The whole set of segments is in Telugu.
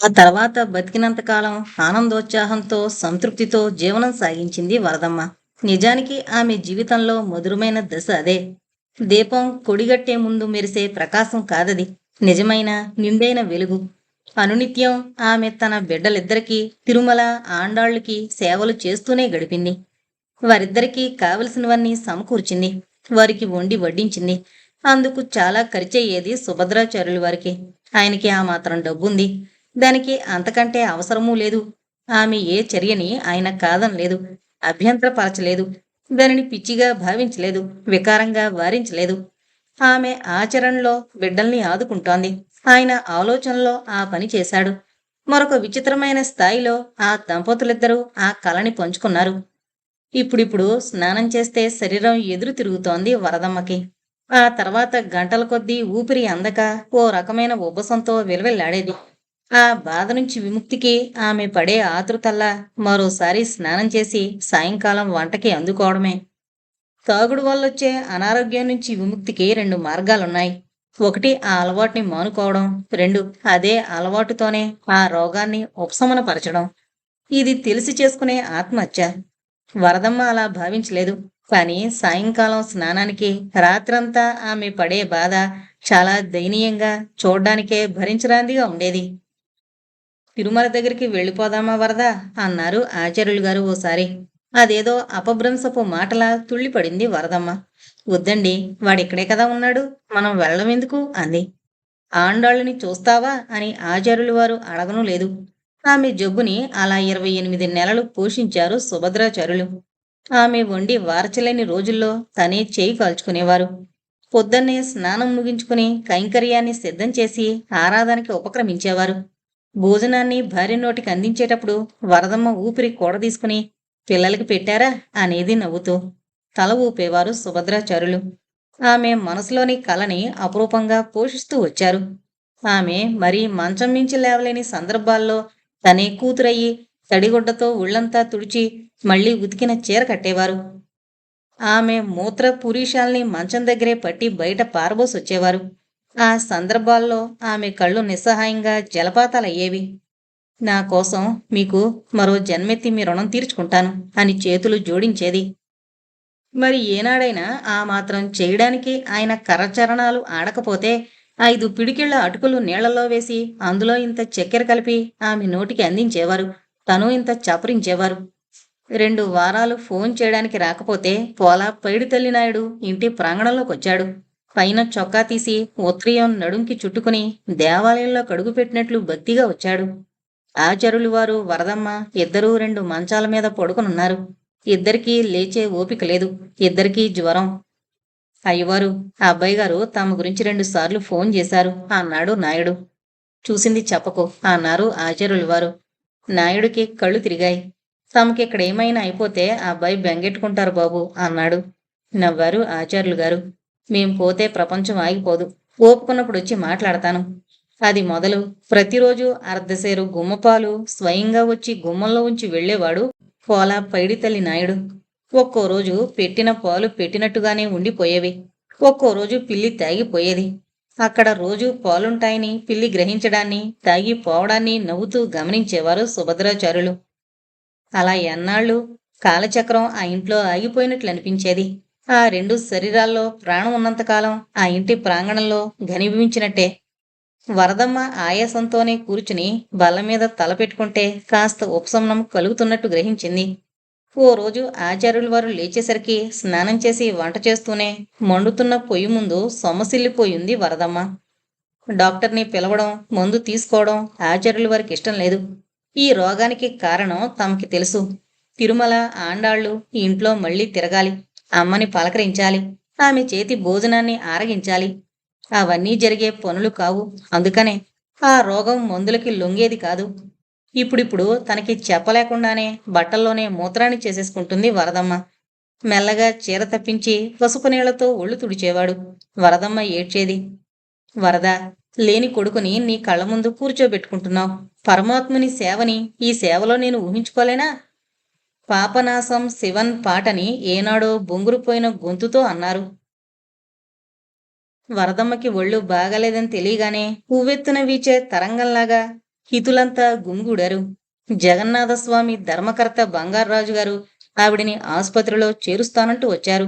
ఆ తర్వాత బతికినంతకాలం ఆనందోత్సాహంతో, సంతృప్తితో జీవనం సాగించింది వరదమ్మ. నిజానికి ఆమె జీవితంలో మధురమైన దశ అదే. దీపం కొడిగట్టే ముందు మెరిసే ప్రకాశం కాదది. నిజమైన, నిండైన వెలుగు. అనునిత్యం ఆమె తన బిడ్డలిద్దరికీ, తిరుమల, ఆండాళ్ళకి సేవలు చేస్తూనే గడిపింది. వారిద్దరికీ కావలసినవన్నీ సమకూర్చింది. వారికి వండి వడ్డించింది. అందుకు చాలా ఖర్చయ్యేది సుభద్రాచార్యుల వారికి. ఆయనకి ఆ మాత్రం డబ్బుంది. దానికి అంతకంటే అవసరమూ లేదు. ఆమె ఏ చర్యని ఆయన కాదనలేదు. అభ్యంతరపరచలేదు. దానిని పిచ్చిగా భావించలేదు. వికారంగా వారించలేదు. ఆమె ఆచరణలో బిడ్డల్ని ఆదుకుంటోంది. ఆయన ఆలోచనలో ఆ పని చేశాడు. మరొక విచిత్రమైన స్థాయిలో ఆ దంపతులిద్దరూ ఆ కలని పంచుకున్నారు. ఇప్పుడిప్పుడు స్నానం చేస్తే శరీరం ఎదురు తిరుగుతోంది వరదమ్మకి. ఆ తర్వాత గంటల కొద్దీ ఊపిరి అందక ఓ రకమైన ఉబ్బసంతో విలవిల్లాడేది. ఆ బాధ నుంచి విముక్తికి ఆమె పడే ఆతృతల్లా మరోసారి స్నానం చేసి సాయంకాలం వంటకి అందుకోవడమే. తాగుడు వల్లొచ్చే అనారోగ్యం నుంచి విముక్తికి 2 మార్గాలున్నాయి. ఒకటి ఆ అలవాటుని మానుకోవడం. 2 అదే అలవాటుతోనే ఆ రోగాన్ని ఉపశమనపరచడం. ఇది తెలిసి చేసుకునే ఆత్మహత్య. వరదమ్మ అలా భావించలేదు. కానీ సాయంకాలం స్నానానికి, రాత్రంతా ఆమె పడే బాధ చాలా దయనీయంగా, చూడ్డానికే భరించరానిదిగా ఉండేది. తిరుమల దగ్గరికి వెళ్ళిపోదామా వరదా? అన్నారు ఆచార్యులు గారు ఓసారి. అదేదో అపభ్రంశపు మాటలా తుళ్ళిపడింది వరదమ్మ. వద్దండి, వాడిక్కడే కదా ఉన్నాడు. మనం వెళ్ళడం ఎందుకు? అంది. ఆండాళ్ళని చూస్తావా? అని ఆచార్యులు వారు అడగనూ లేదు. ఆమె జబ్బుని అలా 28 నెలలు పోషించారు సుభద్రాచార్యులు. ఆమె వండి వార్చలేని రోజుల్లో తనే చేయి కాల్చుకునేవారు. పొద్దున్నే స్నానం ముగించుకుని కైంకర్యాన్ని సిద్ధం చేసి ఆరాధనకి ఉపక్రమించేవారు. భోజనాన్ని భార్య నోటికి అందించేటప్పుడు వరదమ్మ ఊపిరి కూడదీసుకుని పిల్లలకి పెట్టారా అనేది నవ్వుతూ. తల ఊపేవారు సుభద్రాచార్యులు. ఆమె మనసులోని కలని అపురూపంగా పోషిస్తూ వచ్చారు. ఆమె మరీ మంచం మించి లేవలేని సందర్భాల్లో తనే కూతురయ్యి తడిగుడ్డతో ఒళ్ళంతా తుడిచి మళ్ళీ ఉతికిన చీర కట్టేవారు. ఆమె మూత్ర పురీషాల్ని మంచం దగ్గరే పట్టి బయట పారబోసొచ్చేవారు. ఆ సందర్భాల్లో ఆమె కళ్ళు నిస్సహాయంగా జలపాతాలయ్యేవి. నా కోసం మీకు మరో జన్మెత్తి మీ రుణం తీర్చుకుంటాను అని చేతులు జోడించేది. మరి ఏనాడైనా ఆ మాత్రం చేయడానికి ఆయన కరచరణాలు ఆడకపోతే 5 పిడికిళ్ల అటుకులు నీళ్లలో వేసి అందులో ఇంత చక్కెర కలిపి ఆమె నోటికి అందించేవారు. తను ఇంత చపరించేవారు. 2 వారాలు ఫోన్ చేయడానికి రాకపోతే పోలా పైడితల్లి నాయుడు ఇంటి ప్రాంగణంలోకొచ్చాడు. పైన చొక్కా తీసి ఉత్తరీయం నడుంకి చుట్టుకుని దేవాలయంలో కడుగుపెట్టినట్లు భక్తిగా వచ్చాడు. ఆచార్యులు వారు, వరదమ్మ ఇద్దరూ 2 మంచాల మీద పడుకునున్నారు. ఇద్దరికీ లేచే ఓపిక లేదు. ఇద్దరికీ జ్వరం. అయ్యవారు, ఆ అబ్బాయి గారు తమ గురించి 2 సార్లు ఫోన్ చేశారు అన్నాడు నాయుడు. చూసింది చెప్పకు అన్నారు ఆచార్యులు వారు. నాయుడికి కళ్ళు తిరిగాయి. తమకిక్కడేమైనా అయిపోతే ఆ అబ్బాయి బెంగెట్టుకుంటారు బాబు అన్నాడు. నవ్వారు ఆచార్యులు గారు. మేం పోతే ప్రపంచం ఆగిపోదు. ఓపుకున్నప్పుడొచ్చి మాట్లాడతాను. అది మొదలు ప్రతిరోజు అర్ధసేరు గుమ్మపాలు స్వయంగా వచ్చి గుమ్మంలో ఉంచి వెళ్ళేవాడు పోలా పైడితల్లి నాయుడు. ఒక్కో రోజు పెట్టిన పాలు పెట్టినట్టుగానే ఉండిపోయేవి. ఒక్కో రోజు పిల్లి తాగిపోయేది. అక్కడ రోజు పాలుంటాయని పిల్లి గ్రహించడాన్ని, తాగి పోవడాన్ని నవ్వుతూ గమనించేవారు సుభద్రాచార్యులు. అలా ఎన్నాళ్ళు కాలచక్రం ఆ ఇంట్లో ఆగిపోయినట్లు అనిపించేది. ఆ 2 శరీరాల్లో ప్రాణం ఉన్నంతకాలం ఆ ఇంటి ప్రాంగణంలో ఘనీభవించినట్టే. వరదమ్మ ఆయాసంతోనే కూర్చుని బల్ల మీద తల పెట్టుకుంటే కాస్త ఉపశమనం కలుగుతున్నట్టు గ్రహించింది. ఓ రోజు ఆచార్యుల వారు లేచేసరికి స్నానం చేసి వంట చేస్తూనే మండుతున్న పొయ్యి ముందు సొమ్మసిల్లిపోయింది వరదమ్మ. డాక్టర్ని పిలవడం, మందు తీసుకోవడం ఆచార్యుల వారికి ఇష్టం లేదు. ఈ రోగానికి కారణం తమకి తెలుసు. తిరుమల, ఆండాళ్ళు ఈ ఇంట్లో మళ్ళీ తిరగాలి. అమ్మని పలకరించాలి. ఆమె చేతి భోజనాన్ని ఆరగించాలి. అవన్నీ జరిగే పనులు కావు. అందుకనే ఆ రోగం మందులకి లొంగేది కాదు. ఇప్పుడిప్పుడు తనకి చెప్పలేకుండానే బట్టల్లోనే మూత్రాన్ని చేసేసుకుంటుంది వరదమ్మ. మెల్లగా చీర తప్పించి పసుపు నీళ్లతో ఒళ్ళు తుడిచేవాడు. వరదమ్మ ఏడ్చేది. వరద, లేని కొడుకుని నీ కళ్ళ ముందు కూర్చోబెట్టుకుంటున్నావు. పరమాత్ముని సేవని ఈ సేవలో నేను ఊహించుకోలేనా? పాపనాశం శివన్ పాటని ఏనాడో బొంగురుపోయిన గొంతుతో అన్నారు. వరదమ్మకి ఒళ్ళు బాగాలేదని తెలియగానే ఉవ్వెత్తున వీచే తరంగంలాగా హితులంతా గుమిగూడారు. జగన్నాథస్వామి ధర్మకర్త బంగార్రాజు గారు ఆవిడిని ఆసుపత్రిలో చేరుస్తానంటూ వచ్చారు.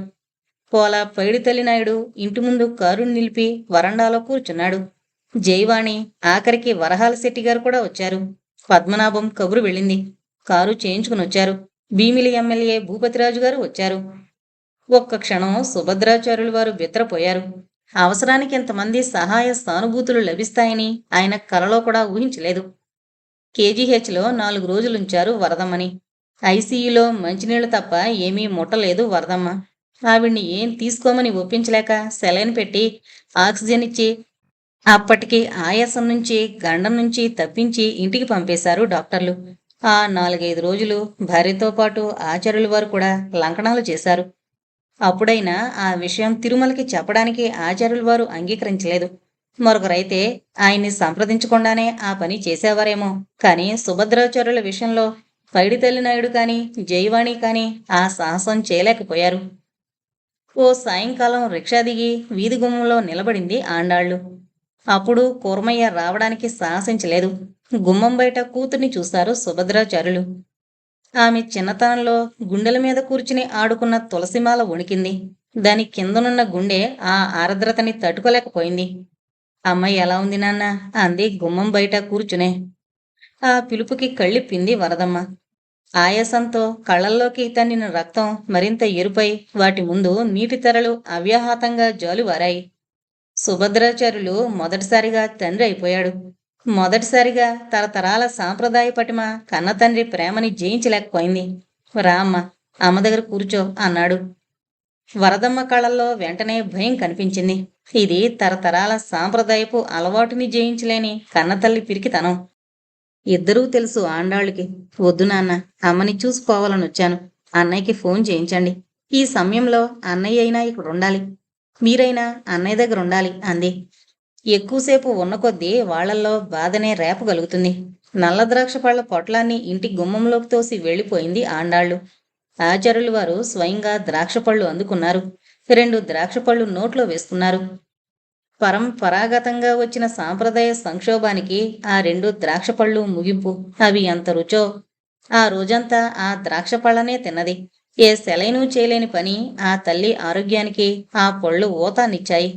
పోల పైడితల్లి నాయుడు ఇంటి ముందు కారుని నిలిపి వరండాలో కూర్చున్నాడు. జైవాణి, ఆఖరికి వరహాల శెట్టి గారు కూడా వచ్చారు. పద్మనాభం కబురు వెళ్ళింది. కారు చేయించుకుని వచ్చారు. భీమిలి ఎమ్మెల్యే భూపతిరాజు గారు వచ్చారు. ఒక్క క్షణం సుభద్రాచార్యులు వారు బిత్తరపోయారు. అవసరానికి ఇంతమంది సహాయ సానుభూతులు లభిస్తాయని ఆయన కలలో కూడా ఊహించలేదు. కేజీహెచ్లో 4 రోజులుంచారు వరదమ్మని. ఐసీయూలో మంచినీళ్లు తప్ప ఏమీ ముట్టలేదు వరదమ్మ. ఆవిడ్ని ఏం తీసుకోమని ఒప్పించలేక సెలైన్ పెట్టి ఆక్సిజన్ ఇచ్చి అప్పటికి ఆయాసం నుంచి గండం నుంచి తప్పించి ఇంటికి పంపేశారు డాక్టర్లు. ఆ 4-5 రోజులు భార్యతో పాటు ఆచార్యుల వారు కూడా లంకణాలు చేశారు. అప్పుడైనా ఆ విషయం తిరుమలకి చెప్పడానికి ఆచార్యుల వారు అంగీకరించలేదు. మరొకరైతే ఆయన్ని సంప్రదించకుండానే ఆ పని చేసేవారేమో. కానీ సుభద్రాచార్యుల విషయంలో పైడితల్లి నాయుడు కానీ జైవాణి కానీ ఆ సాహసం చేయలేకపోయారు. ఓ సాయంకాలం రిక్షా దిగి వీధి గుమ్మంలో నిలబడింది ఆండాళ్ళు. అప్పుడు కూర్మయ్య రావడానికి సాహసించలేదు. గుమ్మం బయట కూతుర్ని చూశారు సుభద్రాచార్యులు. ఆమె చిన్నతనంలో గుండెల మీద కూర్చుని ఆడుకున్న తులసిమాల వణికింది. దాని కిందనున్న గుండె ఆ ఆర్ద్రతని తట్టుకోలేకపోయింది. అమ్మాయి ఎలా ఉంది నాన్న అంది గుమ్మం బయట కూర్చునే. ఆ పిలుపుకి కళ్ళిప్పింది వరదమ్మ. ఆయాసంతో కళ్ళల్లోకి తన్నిన రక్తం మరింత ఎరుపై వాటి ముందు నీటి తెరలు అవ్యాహతంగా జాలువారాయి. సుభద్రాచార్యులు మొదటిసారిగా తండ్రి అయిపోయాడు. మొదటిసారిగా తరతరాల సాంప్రదాయ పటిమ కన్నతండ్రి ప్రేమని జయించలేకపోయింది. రా అమ్మ, అమ్మ దగ్గర కూర్చో అన్నాడు. వరదమ్మ కళ్ళల్లో వెంటనే భయం కనిపించింది. ఇది తరతరాల సాంప్రదాయపు అలవాటుని జయించలేని కన్నతల్లి పిరికితనం. ఇద్దరూ తెలుసు ఆండాళ్ళకి. వద్దు నాన్న, అమ్మని చూసుకోవాలనొచ్చాను. అన్నయ్యకి ఫోన్ చేయించండి. ఈ సమయంలో అన్నయ్య అయినా ఇక్కడ ఉండాలి. మీరైనా అన్నయ్య దగ్గర ఉండాలి అంది. ఎక్కువసేపు ఉన్న కొద్దీ వాళ్లల్లో బాధనే రేపగలుగుతుంది. నల్ల ద్రాక్ష పళ్ళ పొట్లాన్ని ఇంటి గుమ్మంలోకి తోసి వెళ్ళిపోయింది ఆండాళ్ళు. ఆచార్యులు వారు స్వయంగా ద్రాక్షపళ్ళు అందుకున్నారు. 2 ద్రాక్షపళ్ళు నోట్లో వేసుకున్నారు. పరంపరాగతంగా వచ్చిన సాంప్రదాయ సంక్షోభానికి ఆ 2 ద్రాక్షపళ్ళు ముగింపు. అవి ఎంత రుచో! ఆ రోజంతా ఆ ద్రాక్షపళ్ళనే తిన్నది. ఏ సెలైను చేయలేని పని ఆ తల్లి ఆరోగ్యానికి ఆ పళ్ళు ఊతాన్నిచ్చాయి.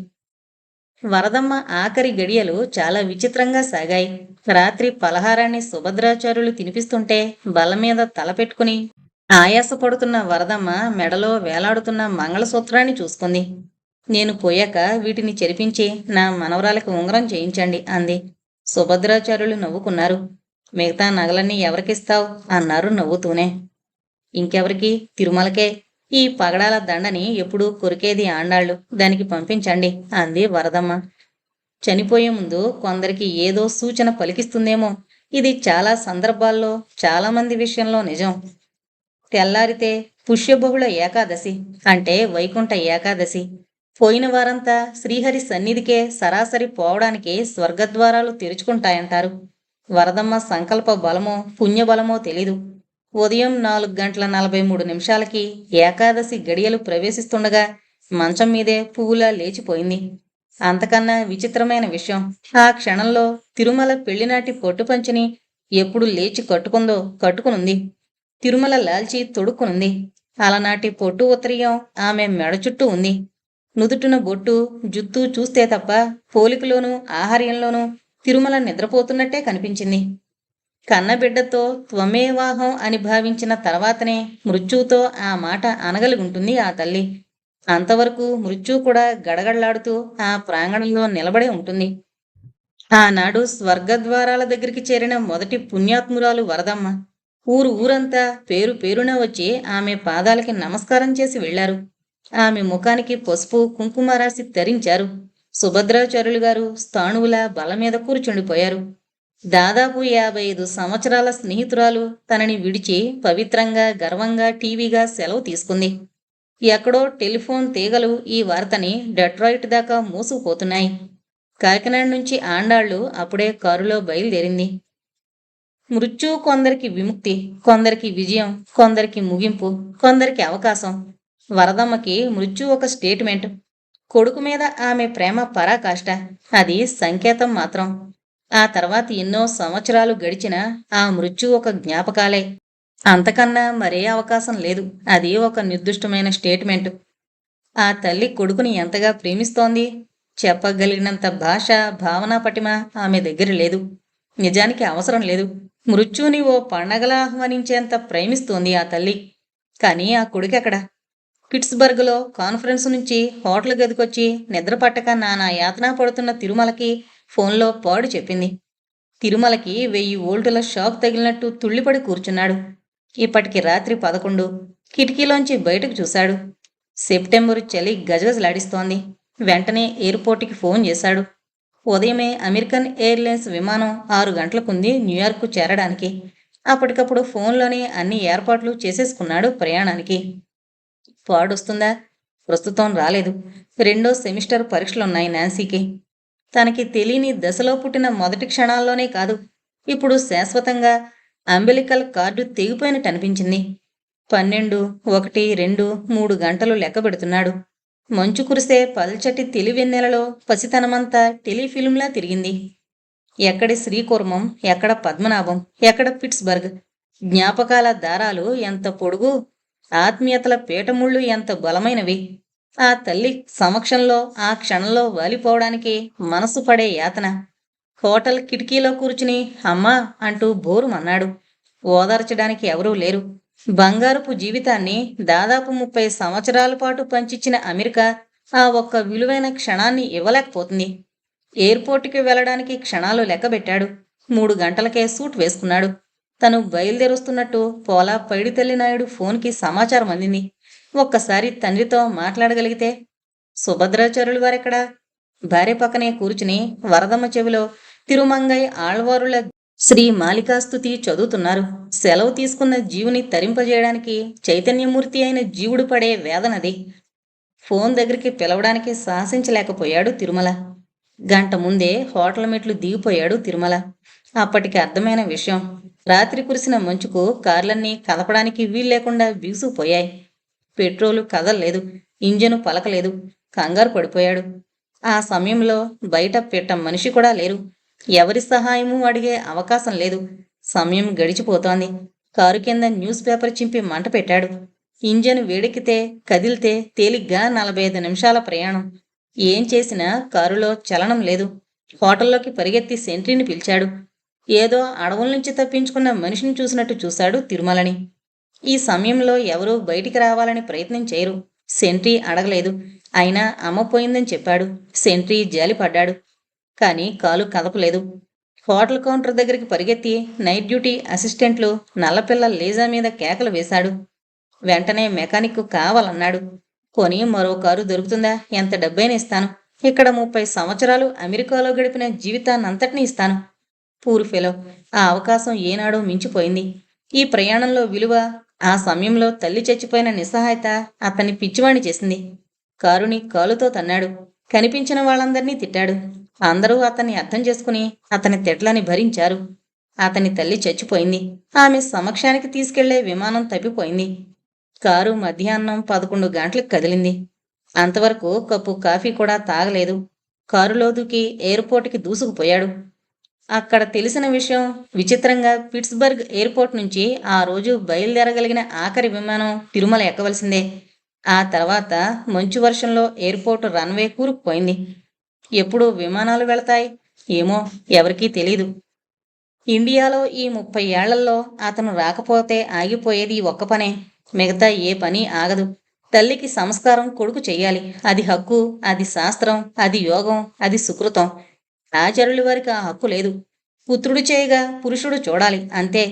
వరదమ్మ ఆఖరి గడియలు చాలా విచిత్రంగా సాగాయి. రాత్రి పలహారాన్ని సుభద్రాచార్యులు తినిపిస్తుంటే బల్ల మీద తలపెట్టుకుని ఆయాసపడుతున్న వరదమ్మ మెడలో వేలాడుతున్న మంగళసూత్రాన్ని చూసుకుంది. నేను పోయాక వీటిని చెరిపించి నా మనవరాలకి ఉంగరం చేయించండి అంది. సుభద్రాచార్యులు నవ్వుకున్నారు. మిగతా నగలన్నీ ఎవరికిస్తావు అన్నారు నవ్వుతూనే. ఇంకెవరికి? తిరుమలకే. ఈ పగడాల దండని ఎప్పుడూ కొరికేది ఆండాళ్ళు, దానికి పంపించండి అంది వరదమ్మ. చనిపోయే ముందు కొందరికి ఏదో సూచన పలికిస్తుందేమో. ఇది చాలా సందర్భాల్లో చాలామంది విషయంలో నిజం. తెల్లారితే పుష్యబహుళ ఏకాదశి అంటే వైకుంఠ ఏకాదశి. పోయిన వారంతా శ్రీహరి సన్నిధికే సరాసరి పోవడానికి స్వర్గద్వారాలు తెరుచుకుంటాయంటారు. వరదమ్మ సంకల్ప బలమో పుణ్యబలమో తెలీదు. ఉదయం 4:43 ఏకాదశి గడియలు ప్రవేశిస్తుండగా మంచం మీదే పువ్వులా లేచిపోయింది. అంతకన్నా విచిత్రమైన విషయం, ఆ క్షణంలో తిరుమల పెళ్లినాటి పొట్టుపంచిని ఎప్పుడు లేచి కట్టుకునుంది. తిరుమల లాల్చి తొడుక్కునుంది. అలనాటి పొట్టు ఉత్తరీయం ఆమె మెడ చుట్టూ ఉంది. నుదుటిన బొట్టు, జుత్తు చూస్తే తప్ప పోలికలోనూ ఆహార్యంలోనూ తిరుమల నిద్రపోతున్నట్టే కనిపించింది. కన్నబిడ్డతో త్వమేవాహం అని భావించిన తర్వాతనే మృత్యువుతో ఆ మాట అనగలిగుంటుంది ఆ తల్లి. అంతవరకు మృత్యువు కూడా గడగడలాడుతూ ఆ ప్రాంగణంలో నిలబడే ఉంటుంది. ఆనాడు స్వర్గద్వారాల దగ్గరికి చేరిన మొదటి పుణ్యాత్మురాలు వరదమ్మ. ఊరంతా పేరు పేరున వచ్చి ఆమె పాదాలకి నమస్కారం చేసి వెళ్లారు. ఆమె ముఖానికి పసుపు కుంకుమ రాసి ధరించారు. సుభద్రాచార్యులు గారు స్థాణువులా బల మీద కూర్చుండిపోయారు. దాదాపు 55 సంవత్సరాల స్నేహితురాలు తనని విడిచి పవిత్రంగా గర్వంగా టీవీగా సెలవు తీసుకుంది. ఎక్కడో టెలిఫోన్ తీగలు ఈ వార్తని డెట్రాయిట్ దాకా మూసుకుపోతున్నాయి. కాకినాడ నుంచి ఆండాళ్ళు అప్పుడే కారులో బయలుదేరింది. మృత్యువు కొందరికి విముక్తి, కొందరికి విజయం, కొందరికి ముగింపు, కొందరికి అవకాశం. వరదమ్మకి మృత్యు ఒక స్టేట్మెంట్. కొడుకు మీద ఆమె ప్రేమ పరాకాష్ట. అది సంకేతం మాత్రం. ఆ తర్వాత ఎన్నో సంవత్సరాలు గడిచినా ఆ మృత్యు ఒక జ్ఞాపకాలే. అంతకన్నా మరే అవకాశం లేదు. అది ఒక నిర్దిష్టమైన స్టేట్మెంట్. ఆ తల్లి కొడుకుని ఎంతగా ప్రేమిస్తోంది? చెప్పగలిగినంత భాష, భావనా పటిమ ఆమె దగ్గర లేదు. నిజానికి అవసరం లేదు. మృత్యువుని ఓ పండగలా ఆహ్వానించేంత ప్రేమిస్తోంది ఆ తల్లి. కానీ ఆ కొడుకెక్కడ? పిట్స్బర్గ్లో కాన్ఫరెన్స్ నుంచి హోటల్ గదికొచ్చి నిద్ర పట్టక నానా యాతన పడుతున్న తిరుమలకి ఫోన్లో పాడు చెప్పింది. తిరుమలకి 1000 వోల్టుల షాక్ తగిలినట్టు తుళ్ళిపడి కూర్చున్నాడు. ఇప్పటికి రాత్రి 11. కిటికీలోంచి బయటకు చూశాడు. సెప్టెంబరు చలి గజగజలాడిస్తోంది. వెంటనే ఎయిర్పోర్టుకి ఫోన్ చేశాడు. ఉదయమే అమెరికన్ ఎయిర్లైన్స్ విమానం 6 గంటలకుంది న్యూయార్క్ చేరడానికి. అప్పటికప్పుడు ఫోన్లోనే అన్ని ఏర్పాట్లు చేసేసుకున్నాడు ప్రయాణానికి. పాడొస్తుందా? ప్రస్తుతం రాలేదు. రెండో సెమిస్టర్ పరీక్షలున్నాయి నాన్సీకి. తనకి తెలియని దశలో పుట్టిన మొదటి క్షణాల్లోనే కాదు, ఇప్పుడు శాశ్వతంగా అంబిలికల్ కార్డు తెగిపోయినట్టు అనిపించింది. 12, 1, 2, 3 గంటలు లెక్క పెడుతున్నాడు. మంచు కురిసే పల్చటి తెలివెన్నెలలో పసితనమంతా టెలిఫిల్మ్లా తిరిగింది. ఎక్కడి శ్రీకుర్మం, ఎక్కడ పద్మనాభం, ఎక్కడ పిట్స్బర్గ్. జ్ఞాపకాల దారాలు ఎంత పొడుగు, ఆత్మీయతల పీఠముళ్ళు ఎంత బలమైనవి. ఆ తల్లి సమక్షంలో ఆ క్షణంలో వాలిపోవడానికి మనసు పడే యాతన. హోటల్ కిటికీలో కూర్చుని అమ్మా అంటూ బోరుమన్నాడు. ఓదార్చడానికి ఎవరూ లేరు. బంగారపు జీవితాన్ని దాదాపు 30 సంవత్సరాల పాటు పంచిచ్చిన అమెరికా ఆ ఒక్క విలువైన క్షణాన్ని ఇవ్వలేకపోతుంది. ఎయిర్పోర్టుకి వెళ్ళడానికి క్షణాలు లెక్కబెట్టాడు. 3 గంటలకే సూట్ వేసుకున్నాడు. తను బయలుదేరుస్తున్నట్టు పోలా పైడితల్లి నాయుడు ఫోన్కి సమాచారం అందింది. ఒక్కసారి తండ్రితో మాట్లాడగలిగితే. సుభద్రాచార్యులు వారెక్కడా? భార్య పక్కనే కూర్చుని వరదమ్మ చెవిలో తిరుమంగై ఆళ్వారుల శ్రీ మాలికాస్తుతి చదువుతున్నారు. సెలవు తీసుకున్న జీవుని తరింపజేయడానికి చైతన్యమూర్తి అయిన జీవుడు పడే వేదనది. ఫోన్ దగ్గరికి పిలవడానికి సాహసించలేకపోయాడు తిరుమల. గంట ముందే హోటల్ మెట్లు దిగిపోయాడు తిరుమల. అప్పటికి అర్థమైన విషయం. రాత్రి కురిసిన మంచుకు కార్లన్నీ కదపడానికి వీల్లేకుండా బిగుసుకుపోయాయి. పెట్రోలు కదల్లేదు. ఇంజను పలకలేదు. కంగారు పడిపోయాడు. ఆ సమయంలో బయట పిట్ట మనిషి కూడా లేరు. ఎవరి సహాయమూ అడిగే అవకాశం లేదు. సమయం గడిచిపోతోంది. కారు కింద న్యూస్ పేపర్ చింపి మంట పెట్టాడు. ఇంజన్ వేడెక్కితే, కదిలితే తేలిగ్గా 45 నిమిషాల ప్రయాణం. ఏం చేసినా కారులో చలనం లేదు. హోటల్లోకి పరిగెత్తి సెంట్రీని పిలిచాడు. ఏదో అడవుల నుంచి తప్పించుకున్న మనిషిని చూసినట్టు చూశాడు తిరుమలని. ఈ సమయంలో ఎవరూ బయటికి రావాలని ప్రయత్నం చేయరు. సెంట్రీ అడగలేదు. అయినా అమ్మ పోయిందని చెప్పాడు. సెంట్రీ జాలిపడ్డాడు. కానీ కాలు కదపలేదు. హోటల్ కౌంటర్ దగ్గరికి పరిగెత్తి నైట్ డ్యూటీ అసిస్టెంట్లు నల్లపిల్ల లేజా మీద కేకలు వేశాడు. వెంటనే మెకానిక్ కావాలన్నాడు. కొని మరో కారు దొరుకుతుందా? ఎంత డబ్బైనా ఇస్తాను. ఇక్కడ 30 సంవత్సరాలు అమెరికాలో గడిపిన జీవితాన్నంతటినీ ఇస్తాను. Poor fellow. ఆ అవకాశం ఏనాడో మించిపోయింది. ఈ ప్రయాణంలో విలువ, ఆ సమయంలో తల్లి చచ్చిపోయిన నిస్సహాయత అతన్ని పిచ్చివాణ్ణి చేసింది. కారుని కాలుతో తన్నాడు. కనిపించిన వాళ్ళందర్నీ తిట్టాడు. అందరూ అతన్ని అర్థం చేసుకుని అతని తిట్లని భరించారు. అతని తల్లి చచ్చిపోయింది. ఆమె సమక్షానికి తీసుకెళ్లే విమానం తప్పిపోయింది. కారు మధ్యాహ్నం 11 గంటలకు కదిలింది. అంతవరకు కప్పు కాఫీ కూడా తాగలేదు. కారులో దూకి ఎయిర్పోర్టుకి దూసుకుపోయాడు. అక్కడ తెలిసిన విషయం విచిత్రంగా పిట్స్బర్గ్ ఎయిర్పోర్ట్ నుంచి ఆ రోజు బయలుదేరగలిగిన ఆఖరి విమానం తిరుమల ఎక్కవలసిందే. ఆ తర్వాత మంచు వర్షంలో ఎయిర్పోర్టు రన్వే కూరుకుపోయింది. ఎప్పుడు విమానాలు వెళతాయి ఏమో, ఎవరికీ తెలీదు. ఇండియాలో ఈ 30 ఏళ్లలో అతను రాకపోతే ఆగిపోయేది ఒక్క పనే. మిగతా ఏ పని ఆగదు. తల్లికి సంస్కారం కొడుకు చెయ్యాలి. అది హక్కు, అది శాస్త్రం, అది యోగం, అది సుకృతం. ఆచార్యుల వారికి ఆ హక్కు లేదు. పుత్రుడు చేయగా పురుషుడు చూడాలి, అంతే.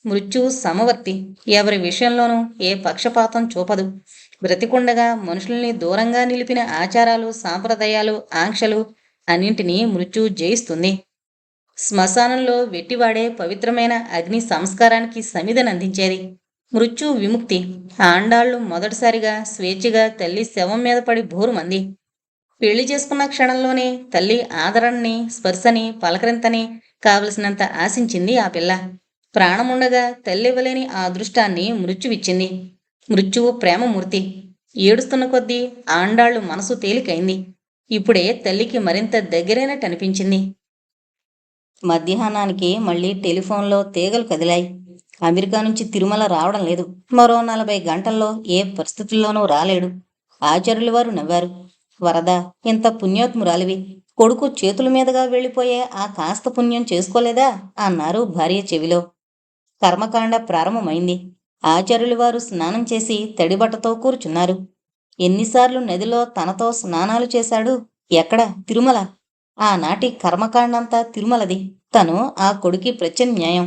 మృత్యువు సమవర్తి. ఎవరి విషయంలోనూ ఏ పక్షపాతం చూపదు. బ్రతికుండగా మనుషుల్ని దూరంగా నిలిపిన ఆచారాలు, సాంప్రదాయాలు, ఆంక్షలు అన్నింటినీ మృత్యువు జయిస్తుంది. శ్మశానంలో వెట్టివాడే పవిత్రమైన అగ్ని సంస్కారానికి సమిధనందించేది. మృత్యు విముక్తి. ఆండాళ్లు మొదటిసారిగా స్వేచ్ఛగా తల్లి శవం మీద పడి భోరుమంది. పెళ్లి చేసుకున్న క్షణంలోనే తల్లి ఆదరణని, స్పర్శని, పలకరింతని కావలసినంత ఆశించింది ఆ పిల్ల. ప్రాణముండగా తల్లివ్వలేని ఆ అదృష్టాన్ని మృత్యువిచ్చింది. మృత్యువు ప్రేమమూర్తి. ఏడుస్తున్న కొద్దీ ఆండాళ్లు మనసు తేలికైంది. ఇప్పుడే తల్లికి మరింత దగ్గరైనట్టు అనిపించింది. మధ్యాహ్నానికి మళ్ళీ టెలిఫోన్లో తీగలు కదిలాయి. అమెరికా నుంచి తిరుమల రావడం లేదు. మరో 40 గంటల్లో ఏ పరిస్థితుల్లోనూ రాలేడు. ఆచార్యుల వారు నవ్వారు. వరద, ఇంత పుణ్యోత్మురాలివి, కొడుకు చేతుల మీదుగా వెళ్ళిపోయే ఆ కాస్త పుణ్యం చేసుకోలేదా అన్నారు భార్య చెవిలో. కర్మకాండ ప్రారంభమైంది. ఆచార్యుల వారు స్నానం చేసి తడిబట్టతో కూర్చున్నారు. ఎన్నిసార్లు నదిలో తనతో స్నానాలు చేశాడు? ఎక్కడ? తిరుమల. ఆనాటి కర్మకాండంతా తిరుమలది. తను ఆ కొడుకి ప్రత్యామ్నాయం.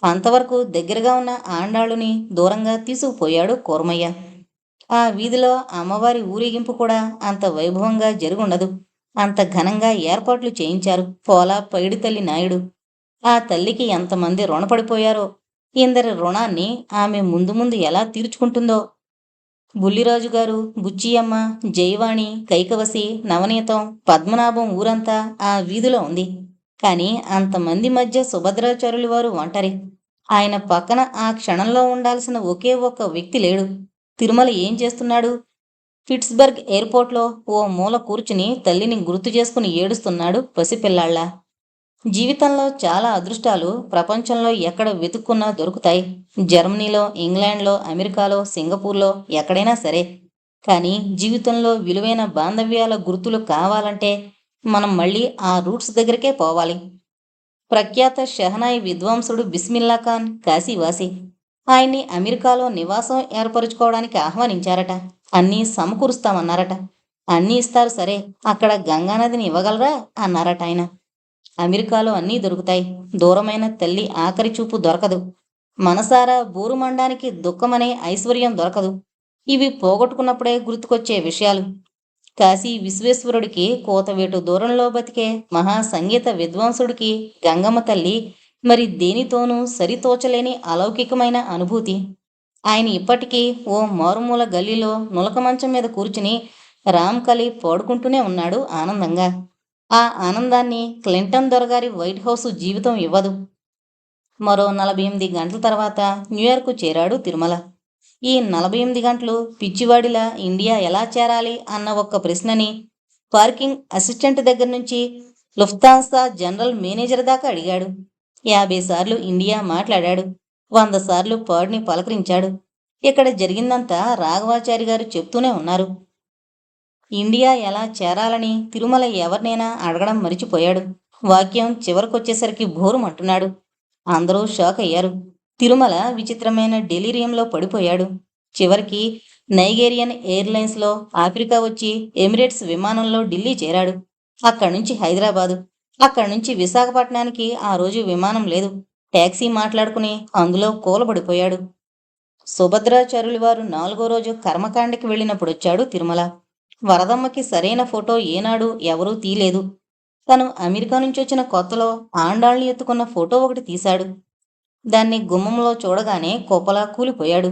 అంతవరకు దగ్గరగా ఉన్న ఆండాళ్ళుని దూరంగా తీసుకుపోయాడు కూర్మయ్య. ఆ వీధిలో అమ్మవారి ఊరేగింపు కూడా అంత వైభవంగా జరుగుండదు. అంత ఘనంగా ఏర్పాట్లు చేయించారు పోలా పైడితల్లి నాయుడు. ఆ తల్లికి ఎంతమంది రుణపడిపోయారో. ఇందరి రుణాన్ని ఆమె ముందు ముందు ఎలా తీర్చుకుంటుందో. బుల్లిరాజు గారు, బుచ్చియమ్మ, జయవాణి, కైకవసి, నవనీతం, పద్మనాభం ఊరంతా ఆ వీధిలో ఉంది. కాని అంతమంది మధ్య సుభద్రాచార్యులు వారు ఒంటరి. ఆయన పక్కన ఆ క్షణంలో ఉండాల్సిన ఒకే ఒక్క వ్యక్తి లేడు. తిరుమల ఏం చేస్తున్నాడు? పిట్స్బర్గ్ ఎయిర్పోర్ట్లో ఓ మూల కూర్చుని తల్లిని గుర్తు చేసుకుని ఏడుస్తున్నాడు పసిపిల్లాళ్ళ. జీవితంలో చాలా అదృష్టాలు ప్రపంచంలో ఎక్కడ వెతుక్కున్నా దొరుకుతాయి. జర్మనీలో, ఇంగ్లాండ్లో, అమెరికాలో, సింగపూర్లో, ఎక్కడైనా సరే. కానీ జీవితంలో విలువైన బాంధవ్యాల గుర్తులు కావాలంటే మనం మళ్ళీ ఆ రూట్స్ దగ్గరికే పోవాలి. ప్రఖ్యాత షెహనాయి విద్వాంసుడు బిస్మిల్లా ఖాన్ కాశీవాసి. ఆయన్ని అమెరికాలో నివాసం ఏర్పరుచుకోవడానికి ఆహ్వానించారట. అన్నీ సమకూరుస్తామన్నారట. అన్నీ ఇస్తారు సరే, అక్కడ గంగానదిని ఇవ్వగలరా అన్నారట ఆయన. అమెరికాలో అన్నీ దొరుకుతాయి. దూరమైన తల్లి ఆఖరి చూపు దొరకదు. మనసారా బోరుమండానికి దుఃఖమనే ఐశ్వర్యం దొరకదు. ఇవి పోగొట్టుకున్నప్పుడే గుర్తుకొచ్చే విషయాలు. కాశీ విశ్వేశ్వరుడికి కోతవేటు దూరంలో బతికే మహా సంగీత విద్వాంసుడికి గంగమ్మ తల్లి మరి దేనితోనూ సరితోచలేని అలౌకికమైన అనుభూతి. ఆయన ఇప్పటికీ ఓ మారుమూల గల్లీలో నులక మంచం మీద కూర్చుని రామ్కలి పాడుకుంటూనే ఉన్నాడు ఆనందంగా. ఆ ఆనందాన్ని క్లింటన్ దొరగారి వైట్ హౌస్ జీవితం ఇవ్వదు. మరో 48 గంటల తర్వాత న్యూయార్కు చేరాడు తిరుమల. ఈ 48 గంటలు పిచ్చివాడిలా ఇండియా ఎలా చేరాలి అన్న ఒక్క ప్రశ్నని పార్కింగ్ అసిస్టెంట్ దగ్గర నుంచి లుఫ్తాన్సా జనరల్ మేనేజర్ దాకా అడిగాడు. 50 సార్లు ఇండియా మాట్లాడాడు. 100 సార్లు పాడ్ని పలకరించాడు. ఇక్కడ జరిగిందంతా రాఘవాచారి గారు చెప్తూనే ఉన్నారు. ఇండియా ఎలా చేరాలని తిరుమల ఎవరినైనా అడగడం మరిచిపోయాడు. వాక్యం చివరికొచ్చేసరికి భోరుమంటున్నాడు. అందరూ షాక్ అయ్యారు. తిరుమల విచిత్రమైన డెలీరియంలో పడిపోయాడు. చివరికి నైగేరియన్ ఎయిర్లైన్స్లో ఆఫ్రికా వచ్చి ఎమిరేట్స్ విమానంలో ఢిల్లీ చేరాడు. అక్కడి నుంచి హైదరాబాదు, అక్కడి నుంచి విశాఖపట్నానికి ఆ రోజు విమానం లేదు. ట్యాక్సీ మాట్లాడుకుని అందులో కూలబడిపోయాడు. సుభద్రాచార్యులు వారు 4వ రోజు కర్మకాండకి వెళ్ళినప్పుడొచ్చాడు తిరుమల. వరదమ్మకి సరైన ఫోటో ఏనాడు ఎవరూ తీయలేదు. తను అమెరికా నుంచి వచ్చిన కొత్తలో ఆండాళ్ళని ఎత్తుకున్న ఫోటో ఒకటి తీశాడు. దాన్ని గుమ్మంలో చూడగానే కుప్పలా కూలిపోయాడు.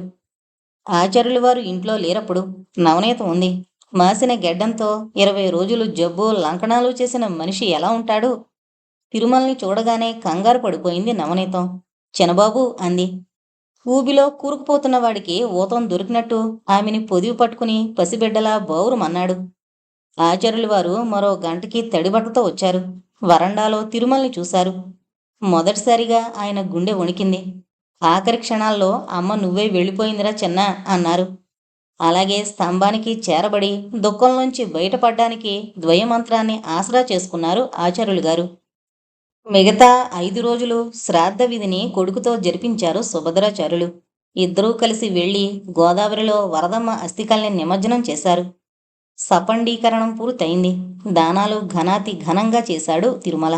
ఆచార్యుల వారు ఇంట్లో లేరప్పుడు. నవనీత ఉంది. మాసిన గెడ్డంతో 20 రోజులు జబ్బు లంకణాలు చేసిన మనిషి ఎలా ఉంటాడు? తిరుమలని చూడగానే కంగారు పడిపోయింది నవనీతం. చినబాబు అంది. ఊబిలో కూరుకుపోతున్న వాడికి ఊతం దొరికినట్టు ఆమెని పొదివి పట్టుకుని పసిబిడ్డలా బౌరుమన్నాడు. ఆచార్యుల వారు మరో గంటకి తడిబట్టతో వచ్చారు. వరండాలో తిరుమలని చూశారు. మొదటిసారిగా ఆయన గుండె వణికింది. ఆఖరి క్షణాల్లో అమ్మ నువ్వే వెళ్ళిపోయిందిరా చిన్న అన్నారు. అలాగే స్తంభానికి చేరబడి దుఃఖంలోంచి బయటపడ్డానికి ద్వయమంత్రాన్ని ఆసరా చేసుకున్నారు ఆచార్యులు గారు. మిగతా 5 రోజులు శ్రాద్ధ విధిని కొడుకుతో జరిపించారు సుభద్రాచార్యులు. ఇద్దరూ కలిసి వెళ్లి గోదావరిలో వరదమ్మ అస్థికల్ని నిమజ్జనం చేశారు. సపండీకరణం పూర్తయింది. దానాలు ఘనాతి ఘనంగా చేశాడు తిరుమల.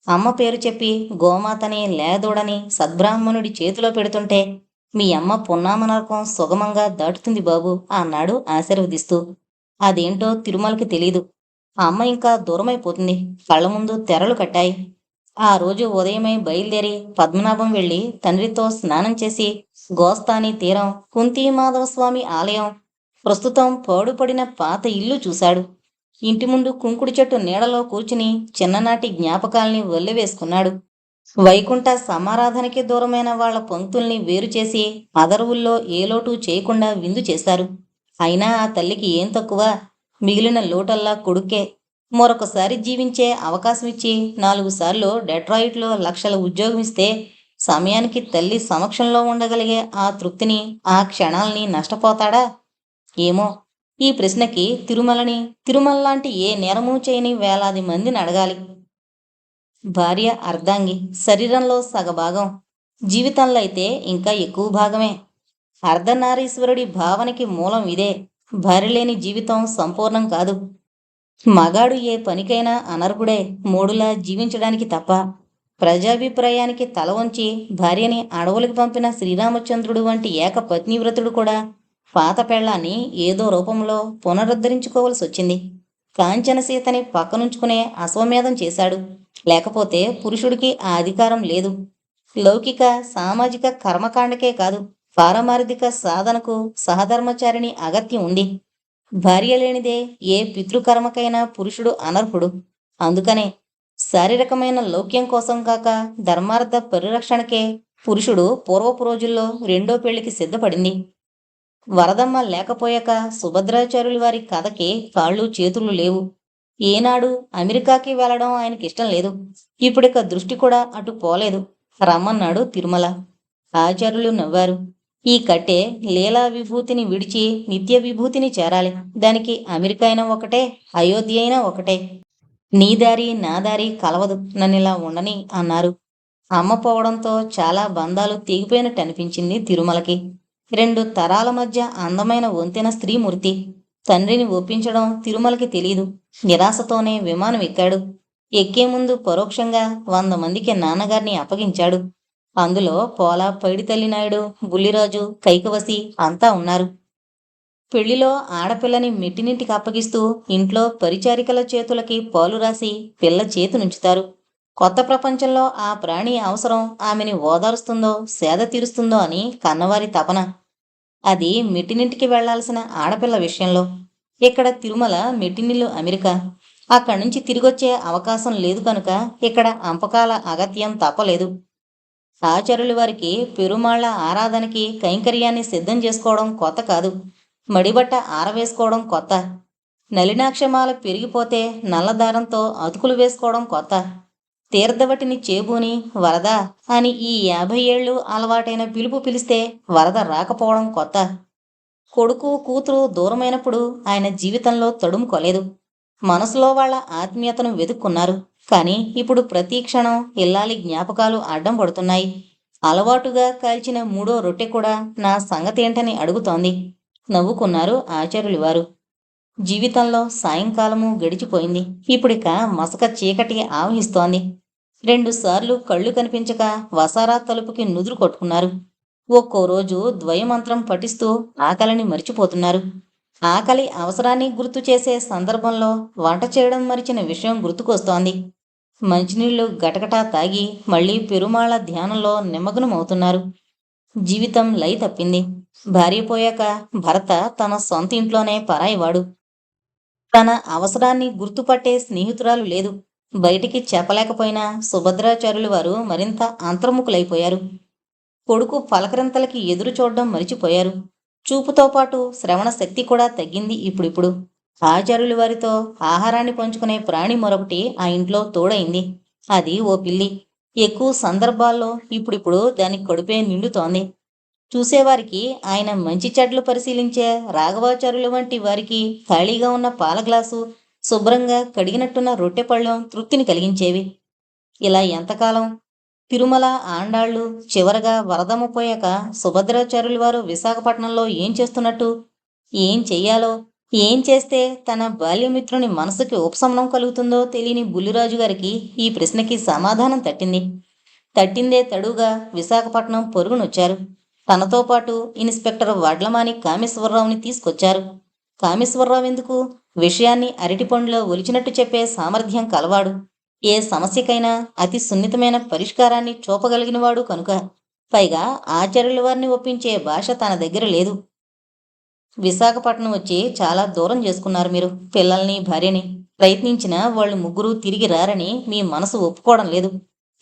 అమ్మ పేరు చెప్పి గోమాతని లేదోడని సద్బ్రాహ్మణుడి చేతిలో పెడుతుంటే మీ అమ్మ పున్నామనరకం సుగమంగా దాటుతుంది బాబు అన్నాడు ఆశీర్వదిస్తూ. అదేంటో తిరుమలకి తెలీదు. అమ్మ ఇంకా దూరమైపోతుంది. కళ్ళ ముందు తెరలు కట్టాయి. ఆ రోజు ఉదయమై బయలుదేరి పద్మనాభం వెళ్ళి తండ్రితో స్నానం చేసి గోస్తాని తీరం, కుంతీమాధవస్వామి ఆలయం, ప్రస్తుతం పాడుపడిన పాత ఇల్లు చూశాడు. ఇంటి ముందు కుంకుడి చెట్టు నీడలో కూర్చుని చిన్ననాటి జ్ఞాపకాల్ని వల్లెవేసుకున్నాడు. వైకుంఠ సమారాధనకి దూరమైన వాళ్ల పంక్తుల్ని వేరు చేసి అదరువుల్లో ఏ లోటు చేయకుండా విందు చేశారు. అయినా ఆ తల్లికి ఏం తక్కువ? మిగిలిన లోటల్లా కొడుకే. మరొకసారి జీవించే అవకాశం ఇచ్చి 4 సార్లు డెట్రాయిట్లో లక్షల ఉద్యోగం ఇస్తే సమయానికి తల్లి సమక్షంలో ఉండగలిగే ఆ తృప్తిని, ఆ క్షణాల్ని నష్టపోతాడా? ఏమో! ఈ ప్రశ్నకి తిరుమల లాంటి ఏ నేరమూ చేయని వేలాది మందిని అడగాలి. భార్య అర్ధాంగి, శరీరంలో సగభాగం, జీవితంలో అయితే ఇంకా ఎక్కువ భాగమే. అర్ధనారీశ్వరుడి భావనకి మూలం ఇదే. భార్య లేని జీవితం సంపూర్ణం కాదు. మగాడు ఏ పనికైనా అనర్హుడే మూడులా జీవించడానికి తప్ప. ప్రజాభిప్రాయానికి తల వంచి భార్యని అడవులకు పంపిన శ్రీరామచంద్రుడు వంటి ఏక పత్నివ్రతుడు కూడా పాత పెళ్ళాన్ని ఏదో రూపంలో పునరుద్ధరించుకోవలసి వచ్చింది. కాంచన సీతని పక్కనుంచుకునే అశ్వమేధం చేశాడు. లేకపోతే పురుషుడికి ఆ అధికారం లేదు. లౌకిక సామాజిక కర్మకాండకే కాదు, పారమార్థిక సాధనకు సహధర్మచారిణి అగత్యం ఉంది. భార్య లేనిదే ఏ పితృకర్మకైనా పురుషుడు అనర్హుడు. అందుకనే శారీరకమైన లౌక్యం కోసం కాక ధర్మార్థ పరిరక్షణకే పురుషుడు పూర్వపు రోజుల్లో రెండో పెళ్లికి సిద్ధపడింది. వరదమ్మ లేకపోయాక సుభద్రాచార్యుల వారి కథకి కాళ్ళు చేతులు లేవు. ఏనాడు అమెరికాకి వెళ్లడం ఆయనకిష్టం లేదు. ఇప్పుడిక దృష్టి కూడా అటు పోలేదు. రమ్మన్నాడు తిరుమల. ఆచార్యులు నవ్వారు. ఈ కట్టె లీలా విభూతిని విడిచి నిత్య విభూతిని చేరాలి. దానికి అమెరికా అయినా ఒకటే, అయోధ్య అయినా ఒకటే. నీ దారి నా దారి కలవదు, నన్నిలా ఉండని అన్నారు. అమ్మ పోవడంతో చాలా బంధాలు తెగిపోయినట్టు అనిపించింది తిరుమలకి. 2 తరాల మధ్య అందమైన వంతెన స్త్రీమూర్తి. తండ్రిని ఒప్పించడం తిరుమలకి తెలీదు. నిరాశతోనే విమానం ఎక్కాడు. ఎక్కే ముందు పరోక్షంగా 100 మందికి నాన్నగారిని అప్పగించాడు. అందులో పోల పైడితల్లి నాయుడు, బుల్లిరాజు, కైకవసి అంతా ఉన్నారు. పెళ్లిలో ఆడపిల్లని మెట్టినింటికి అప్పగిస్తూ ఇంట్లో పరిచారికల చేతులకి పాలు రాసి పిల్ల చేతినుంచుతారు. కొత్త ప్రపంచంలో ఆ ప్రాణి అవసరం ఆమెని ఓదారుస్తుందో సేద తీరుస్తుందో అని కన్నవారి తపన. అది మెట్టినింటికి వెళ్లాల్సిన ఆడపిల్ల విషయంలో. ఇక్కడ తిరుమల మెట్టినిల్లు అమెరికా. అక్కడి నుంచి తిరిగొచ్చే అవకాశం లేదు కనుక ఇక్కడ అంపకాల అగత్యం తప్పలేదు. ఆచార్యుల వారికి పెరుమాళ్ల ఆరాధనకి కైంకర్యాన్ని సిద్ధం చేసుకోవడం కొత్త కాదు. మడిబట్ట ఆరవేసుకోవడం కొత్త. నలినాక్షమాల పెరిగిపోతే నల్లదారంతో అతుకులు వేసుకోవడం కొత్త. తీర్థవటిని చేబూని వరద అని ఈ 50 ఏళ్ళు అలవాటైన పిలుపు పిలిస్తే వరద రాకపోవడం కొత్త. కొడుకు కూతురు దూరమైనప్పుడు ఆయన జీవితంలో తడుముకోలేదు. మనసులో వాళ్ళ ఆత్మీయతను వెతుక్కున్నారు. కానీ ఇప్పుడు ప్రతి క్షణం ఇల్లాలి జ్ఞాపకాలు అడ్డం పడుతున్నాయి. అలవాటుగా కాల్చిన 3వ రొట్టె కూడా నా సంగతేంటని అడుగుతోంది. నవ్వుకున్నారు ఆచార్యులు వారు. జీవితంలో సాయంకాలము గడిచిపోయింది. ఇప్పుడిక మసక చీకటి ఆవహిస్తోంది. 2 సార్లు కళ్ళు కనిపించక వసారా తలుపుకి నుదురు కొట్టుకున్నారు. ఒక్కో రోజు ద్వయమంత్రం పఠిస్తూ ఆకలిని మరిచిపోతున్నారు. ఆకలి అవసరాన్ని గుర్తు చేసే సందర్భంలో వంట చేయడం మరిచిన విషయం గుర్తుకొస్తోంది. మంచినీళ్లు గటగటా తాగి మళ్లీ పెరుమాళ్ల ధ్యానంలో నిమగ్నమవుతున్నారు. జీవితం లై తప్పింది. భార్య పోయాక భర్త తన సొంత ఇంట్లోనే పరాయివాడు. తన అవసరాన్ని గుర్తుపట్టే స్నేహితురాలు లేదు. బయటికి చెప్పలేకపోయినా సుభద్రాచార్యులు వారు మరింత అంతర్ముఖులైపోయారు. కొడుకు పలకరింతలకి ఎదురు చూడడం మరిచిపోయారు. చూపుతో పాటు శ్రవణ శక్తి కూడా తగ్గింది ఇప్పుడిప్పుడు. ఆచార్యుల వారితో ఆహారాన్ని పంచుకునే ప్రాణి మరొకటి ఆ ఇంట్లో తోడైంది. అది ఓ పిల్లి. ఎక్కువ సందర్భాల్లో ఇప్పుడిప్పుడు దాని కడుపే నిండుతోంది. చూసేవారికి ఆయన మంచి చెడ్లు పరిశీలించే రాఘవాచార్యుల వంటి వారికి ఖాళీగా ఉన్న పాల గ్లాసు, శుభ్రంగా కడిగినట్టున్న రొట్టెపళ్ళెం తృప్తిని కలిగించేవి. ఇలా ఎంతకాలం? తిరుమల ఆండాళ్ళు చివరగా వరదమ్మ పోయాక సుభద్రాచార్యుల వారు విశాఖపట్నంలో ఏం చేస్తున్నట్టు? ఏం చెయ్యాలో, ఏం చేస్తే తన బాల్యమిత్రుని మనసుకి ఉపశమనం కలుగుతుందో తెలియని బుల్లిరాజు గారికి ఈ ప్రశ్నకి సమాధానం తట్టింది. తట్టిందే తడుగా విశాఖపట్నం పొరుగునొచ్చారు. తనతో పాటు ఇన్స్పెక్టర్ వడ్లమాని కామేశ్వరరావుని తీసుకొచ్చారు. కామేశ్వరరావు ఎందుకు? విషయాన్ని అరటిపండులో ఒలిచినట్టు చెప్పే సామర్థ్యం కలవాడు. ఏ సమస్యకైనా అతి సున్నితమైన పరిష్కారాన్ని చూపగలిగినవాడు కనుక. పైగా ఆచార్యుల వారిని ఒప్పించే భాష తన దగ్గర లేదు. విశాఖపట్నం వచ్చి చాలా దూరం చేసుకున్నారు మీరు పిల్లల్ని, భార్యని. ప్రయత్నించినా వాళ్ళు ముగ్గురు తిరిగి రారని మీ మనసు ఒప్పుకోవడం లేదు.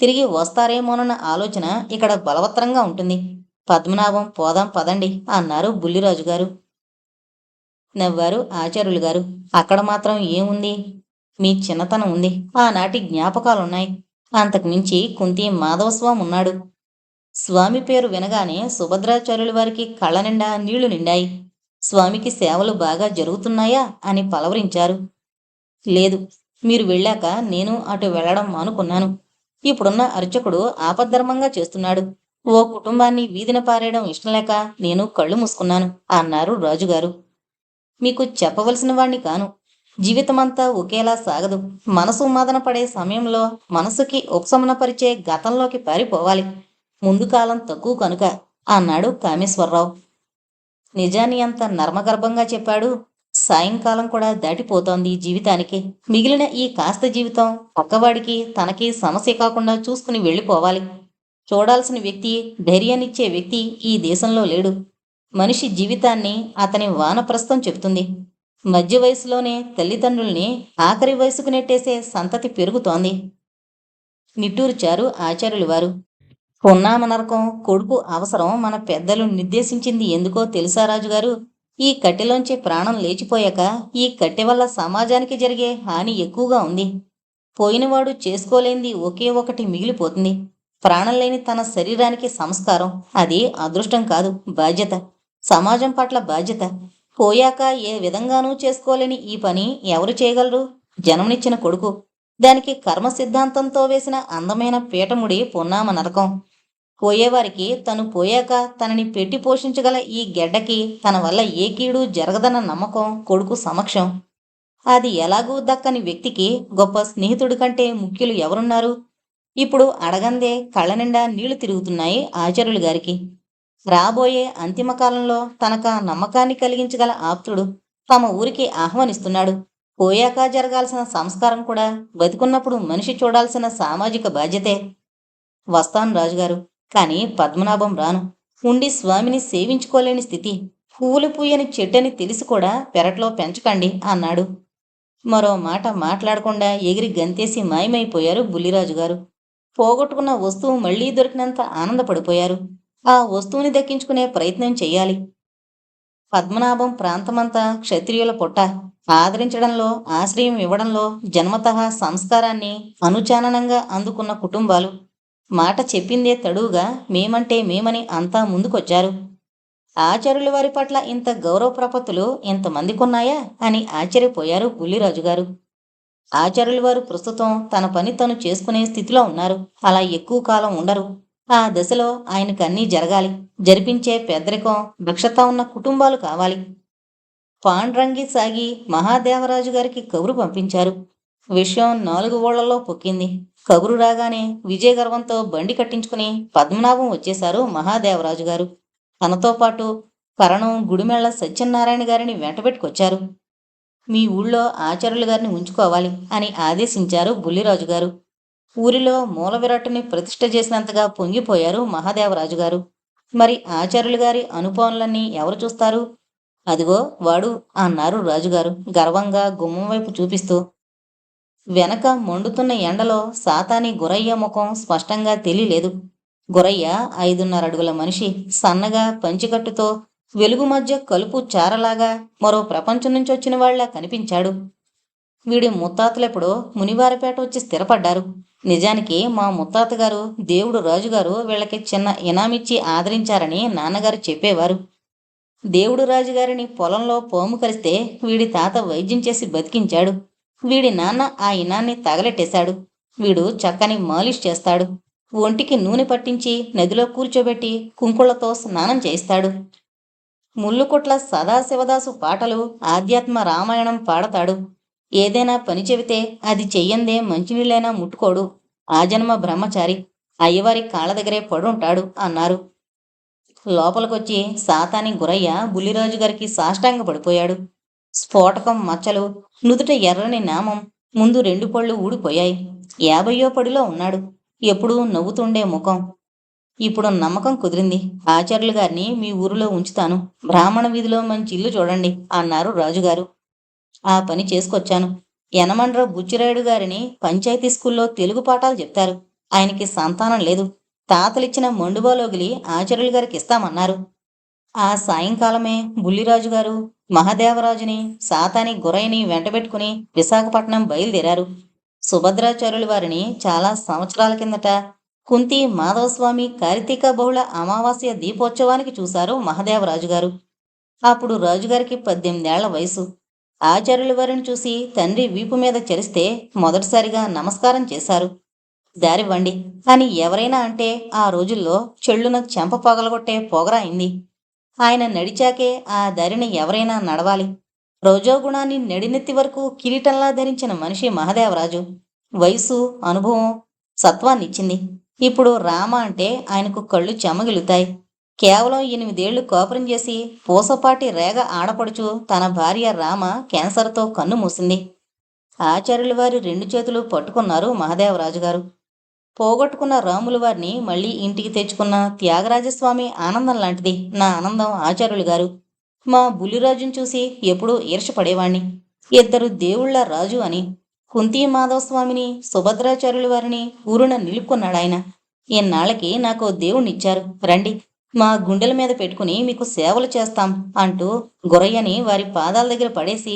తిరిగి వస్తారేమోనన్న ఆలోచన ఇక్కడ బలవత్తరంగా ఉంటుంది. పద్మనాభం, పోదాం పదండి అన్నారు బుల్లిరాజు గారు. నవ్వారు ఆచార్యులు గారు. అక్కడ మాత్రం ఏముంది? మీ చిన్నతనం ఉంది, ఆనాటి జ్ఞాపకాలున్నాయి. అంతకుమించి కుంతి మాధవస్వామి ఉన్నాడు. స్వామి పేరు వినగానే సుభద్రాచార్యుల వారికి కళ్ళ నిండా నీళ్లు నిండాయి. స్వామికి సేవలు బాగా జరుగుతున్నాయా అని పలవరించారు. లేదు, మీరు వెళ్ళాక నేను అటు వెళ్ళడం మానుకున్నాను. ఇప్పుడున్న అర్చకుడు ఆపద్ధర్మంగా చేస్తున్నాడు. ఓ కుటుంబాన్ని వీధిన పారేయడం ఇష్టం లేక నేను కళ్ళు మూసుకున్నాను అన్నారు రాజుగారు. మీకు చెప్పవలసిన వాణ్ణి కాను. జీవితమంతా ఒకేలా సాగదు. మనసు మదన పడే సమయంలో మనసుకి ఉపశమనపరిచే గతంలోకి పారిపోవాలి. ముందు కాలం తక్కువ కనుక అన్నాడు కామేశ్వరరావు. నిజాన్ని అంత నర్మగర్భంగా చెప్పాడు. సాయంకాలం కూడా దాటిపోతోంది జీవితానికి. మిగిలిన ఈ కాస్త జీవితం పక్కవాడికి తనకి సమస్య కాకుండా చూసుకుని వెళ్ళిపోవాలి. చూడాల్సిన వ్యక్తి, ధైర్యాన్నిచ్చే వ్యక్తి ఈ దేశంలో లేడు. మనిషి జీవితాన్ని అతని వానప్రస్థం చెబుతుంది. మధ్య వయసులోనే తల్లిదండ్రుల్ని ఆఖరి వయసుకు నెట్టేసే సంతతి పెరుగుతోంది. నిట్టూర్చారు ఆచార్యులు వారు. పున్నామ నరకం కొడుకు అవసరం మన పెద్దలు నిర్దేశించింది ఎందుకో తెలుసా రాజుగారు? ఈ కట్టెలోంచి ప్రాణం లేచిపోయాక ఈ కట్టె వల్ల సమాజానికి జరిగే హాని ఎక్కువగా ఉంది. పోయినవాడు చేసుకోలేంది ఒకే ఒకటి మిగిలిపోతుంది. ప్రాణం లేని తన శరీరానికి సంస్కారం. అది అదృష్టం కాదు, బాధ్యత. సమాజం పట్ల బాధ్యత. పోయాక ఏ విధంగానూ చేసుకోలేని ఈ పని ఎవరు చేయగలరు? జన్మనిచ్చిన కొడుకు. దానికి కర్మ సిద్ధాంతంతో వేసిన అందమైన పీఠముడి పున్నామ నరకం. పోయేవారికి తను పోయాక తనని పెట్టి పోషించగల ఈ గెడ్డకి తన వల్ల ఏ కీడు జరగదన్న నమ్మకం కొడుకు సమక్షం. అది ఎలాగూ దక్కని వ్యక్తికి గొప్ప స్నేహితుడి కంటే ముఖ్యులు ఎవరున్నారు? ఇప్పుడు అడగందే కళ్ళ నిండా నీళ్లు తిరుగుతున్నాయి ఆచార్యులు గారికి. రాబోయే అంతిమ కాలంలో తనక నమ్మకాన్ని కలిగించగల ఆప్తుడు తమ ఊరికి ఆహ్వానిస్తున్నాడు. పోయాక జరగాల్సిన సంస్కారం కూడా బతికున్నప్పుడు మనిషి చూడాల్సిన సామాజిక బాధ్యతే. వస్తాను రాజుగారు, కాని పద్మనాభం రాను. ఉండి స్వామిని సేవించుకోలేని స్థితి. పువ్వులు పూయని చెట్టని తెలిసి కూడా పెరట్లో పెంచకండి అన్నాడు. మరో మాట మాట్లాడకుండా ఎగిరి గంతేసి మాయమైపోయారు బుల్లిరాజుగారు. పోగొట్టుకున్న వస్తువు మళ్లీ దొరికినంత ఆనందపడిపోయారు. ఆ వస్తువుని దక్కించుకునే ప్రయత్నం చెయ్యాలి. పద్మనాభం ప్రాంతమంతా క్షత్రియుల పొట్ట. ఆదరించడంలో, ఆశ్రయం ఇవ్వడంలో జన్మతః సంస్కారాన్ని అనుచాననంగా అందుకున్న కుటుంబాలు. మాట చెప్పిందే తడువుగా మేమంటే మేమని అంతా ముందుకొచ్చారు. ఆచార్యుల వారి పట్ల ఇంత గౌరవ ప్రపత్తులు ఇంతమందికున్నాయా అని ఆశ్చర్యపోయారు బుల్లిరాజుగారు. ఆచార్యుల వారు ప్రస్తుతం తన పని తను చేసుకునే స్థితిలో ఉన్నారు. అలా ఎక్కువ కాలం ఉండరు. ఆ దశలో ఆయనకు అన్నీ జరగాలి. జరిపించే పెద్దరికం, దక్షత ఉన్న కుటుంబాలు కావాలి. పాండ్రంగి సాగి మహాదేవరాజు గారికి కబురు పంపించారు. విషయం 4 ఊళ్లలో పొక్కింది. కబురు రాగానే విజయగర్వంతో బండి కట్టించుకుని పద్మనాభం వచ్చేశారు మహాదేవరాజు గారు. తనతో పాటు కరణం, గుడిమెళ్ల సత్యనారాయణ గారిని వెంటబెట్టుకొచ్చారు. మీ ఊళ్ళో ఆచార్యులు గారిని ఉంచుకోవాలి అని ఆదేశించారు బుల్లిరాజు గారు. ఊరిలో మూల విరాట్టుని ప్రతిష్ఠ చేసినంతగా పొంగిపోయారు మహాదేవరాజు గారు. మరి ఆచార్యులు గారి అనుభవాలన్నీ ఎవరు చూస్తారు? అదిగో వాడు అన్నారు రాజుగారు గర్వంగా గుమ్మం వైపు చూపిస్తూ. వెనక మండుతున్న ఎండలో సాతాని గురయ్య ముఖం స్పష్టంగా తెలియలేదు. గురయ్య 5.5 అడుగుల మనిషి. సన్నగా పంచికట్టుతో వెలుగు మధ్య కలుపు చారలాగా మరో ప్రపంచం నుంచి వచ్చిన వాళ్ల కనిపించాడు. వీడి ముత్తాతలెప్పుడో మునివారిపేట వచ్చి స్థిరపడ్డారు. నిజానికి మా ముత్తాతగారు దేవుడు రాజుగారు వీళ్ళకి చిన్న ఇనామిచ్చి ఆదరించారని నాన్నగారు చెప్పేవారు. దేవుడు రాజుగారిని పొలంలో పాము కరిస్తే వీడి తాత వైద్యం చేసి బతికించాడు. వీడి నాన్న ఆ ఇనాన్ని తగలెట్టేశాడు. వీడు చక్కని మాలిష్ చేస్తాడు. ఒంటికి నూనె పట్టించి నదిలో కూర్చోబెట్టి కుంకుళ్లతో స్నానం చేయిస్తాడు. ముల్లుకుట్ల సదాశివదాసు పాటలు, ఆధ్యాత్మ రామాయణం పాడతాడు. ఏదైనా పని చెబితే అది చెయ్యందే మంచినీళ్ళైనా ముట్టుకోడు. ఆ జన్మ బ్రహ్మచారి. అయ్యవారి కాళ్ళ దగ్గరే పడుంటాడు అన్నారు. లోపలికొచ్చి సాతాని గురయ్య బుల్లిరాజు గారికి సాష్టాంగ పడిపోయాడు. స్ఫోటకం మచ్చలు, నుదుట ఎర్రని నామం, ముందు 2 పళ్ళు ఊడిపోయాయి. 50వ పడిలో ఉన్నాడు. ఎప్పుడూ నవ్వుతుండే ముఖం. ఇప్పుడు నమ్మకం కుదిరింది. ఆచార్యులు గారిని మీ ఊరిలో ఉంచుతాను. బ్రాహ్మణ వీధిలో మంచి ఇల్లు చూడండి అన్నారు రాజుగారు. ఆ పని చేసుకొచ్చాను. యనమండ్ర బుచ్చిరాయుడు గారిని పంచాయతీ స్కూల్లో తెలుగు పాఠాలు చెప్తారు. ఆయనకి సంతానం లేదు. తాతలిచ్చిన మండుబాలోగిలి ఆచార్యులు గారికి ఇస్తామన్నారు. ఆ సాయంకాలమే బుల్లిరాజు గారు మహదేవరాజుని, సాతాని గుర్రయ్యని వెంటబెట్టుకుని విశాఖపట్నం బయలుదేరారు. సుభద్రాచార్యుల వారిని చాలా సంవత్సరాల కిందట కుంతి మాధవస్వామి కార్తీక బహుళ అమావాస్య దీపోత్సవానికి చూశారు మహదేవరాజు గారు. అప్పుడు రాజుగారికి 18 ఏళ్ల వయసు. ఆచార్యుల వారిని చూసి తండ్రి వీపు మీద చరిస్తే మొదటిసారిగా నమస్కారం చేశారు. దారివ్వండి అని ఎవరైనా అంటే ఆ రోజుల్లో చెళ్ళున చెంప పగలగొట్టే పొగర అయింది. ఆయన నడిచాకే ఆ దారిని ఎవరైనా నడవాలి. రజోగుణాన్ని నడినెత్తి వరకు కిరీటంలా ధరించిన మనిషి మహదేవరాజు. వయసు, అనుభవం సత్వాన్నిచ్చింది. ఇప్పుడు రామ అంటే ఆయనకు కళ్ళు చెమ్మగిలుతాయి. కేవలం 8 ఏళ్లు కాపురం చేసి పూసపాటి రేగ ఆడపడుచు తన భార్య రామ క్యాన్సర్తో కన్ను మూసింది. ఆచార్యుల వారి 2 చేతులు పట్టుకున్నారు మహదేవరాజు గారు. పోగొట్టుకున్న రాముల వారిని మళ్ళీ ఇంటికి తెచ్చుకున్న త్యాగరాజస్వామి ఆనందం లాంటిది నా ఆనందం ఆచార్యులు గారు. మా బుల్లిరాజుని చూసి ఎప్పుడూ ఈర్షపడేవాణ్ణి. ఇద్దరు దేవుళ్ల రాజు అని. కుంతీ మాధవస్వామిని, సుభద్రాచార్యుల వారిని ఊరున నిలుపుకున్నాడాయన. ఇన్నాళ్ళకి నాకో దేవుణ్ణిచ్చారు, రండి మా గుండెల మీద పెట్టుకుని మీకు సేవలు చేస్తాం అంటూ గురయ్యని వారి పాదాల దగ్గర పడేసి,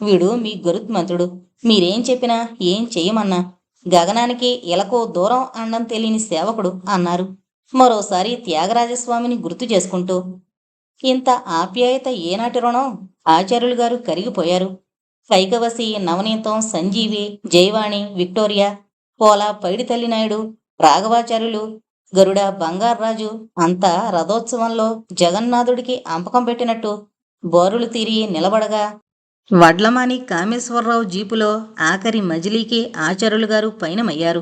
వీడు మీ గరుత్మంతుడు, మీరేం చెప్పినా ఏం చెయ్యమన్నా గగనానికి ఇలకో దూరం అండం తెలియని సేవకుడు అన్నారు. మరోసారి త్యాగరాజస్వామిని గుర్తు చేసుకుంటూ, ఇంత ఆప్యాయత ఏనాటి రుణం? ఆచార్యులు గారు కరిగిపోయారు. కైకవసి, నవనీతం, సంజీవి, జయవాణి, విక్టోరియా, పోలా పైడితల్లినాయుడు, రాఘవాచార్యులు, గరుడ బంగార్రాజు అంతా రథోత్సవంలో జగన్నాథుడికి అంపకం పెట్టినట్టు బోరులు తీరి నిలబడగా, వడ్లమాని కామేశ్వరరావు జీపులో ఆఖరి మజిలీకి ఆచార్యులు గారు పయనమయ్యారు.